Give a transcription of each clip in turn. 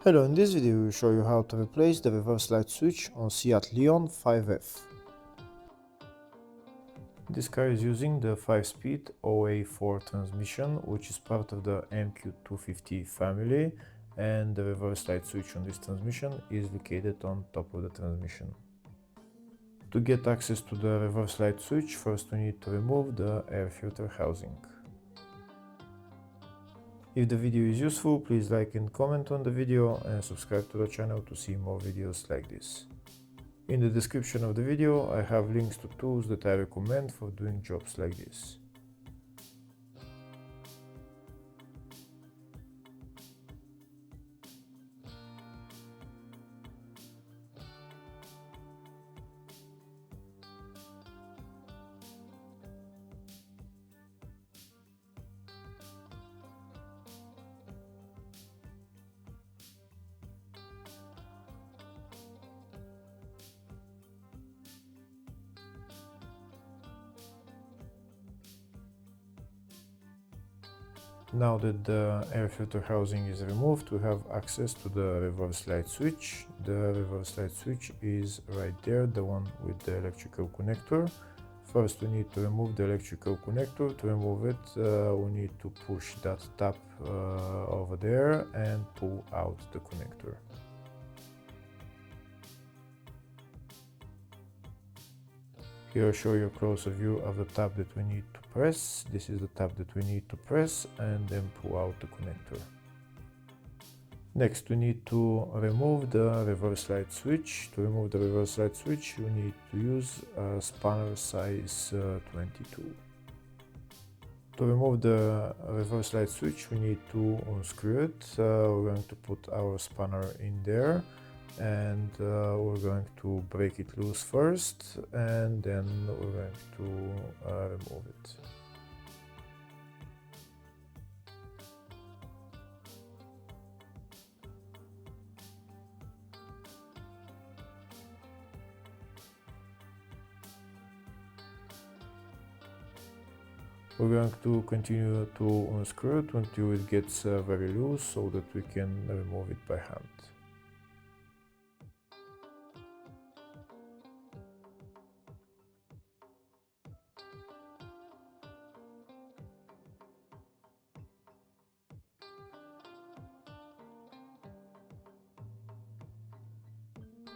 Hello, in this video we will show you how to replace the reverse light switch on Seat Leon 5F. This car is using the 5-speed 0A4 transmission, which is part of the MQ250 family, and the reverse light switch on this transmission is located on top of the transmission. To get access to the reverse light switch, first we need to remove the air filter housing. If the video is useful, please like and comment on the video and subscribe to the channel to see more videos like this. In the description of the video I have links to tools that I recommend for doing jobs like this. Now that the air filter housing is removed, we have access to the reverse light switch. The reverse light switch is right there, the one with the electrical connector. First we need to remove the electrical connector. To remove it, we need to push that tab over there and pull out the connector. Here I show you a closer view of the tab that we need to press. This is the tab that we need to press and then pull out the connector. Next we need to remove the reverse light switch. To remove the reverse light switch you need to use a spanner size 22. To remove the reverse light switch we need to unscrew it. We're going to put our spanner in there and we're going to break it loose first and then we're going to remove it. We're going to continue to unscrew it until it gets very loose so that we can remove it by hand.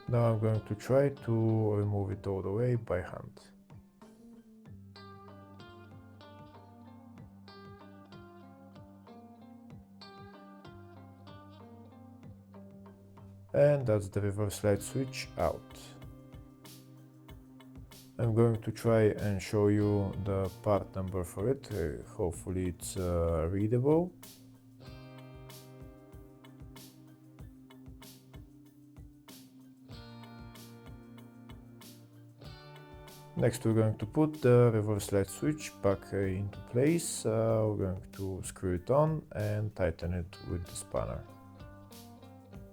Now I'm going to try to remove it all the way by hand. And that's the reverse light switch out. I'm going to try and show you the part number for it. Hopefully it's readable. Next we're going to put the reverse light switch back into place. We're going to screw it on and tighten it with the spanner.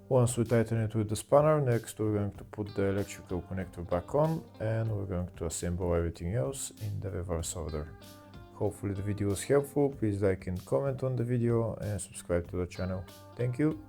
Once we tighten it with the spanner, next we're going to put the electrical connector back on and we're going to assemble everything else in the reverse order. Hopefully the video was helpful. Please like and comment on the video and subscribe to the channel. Thank you.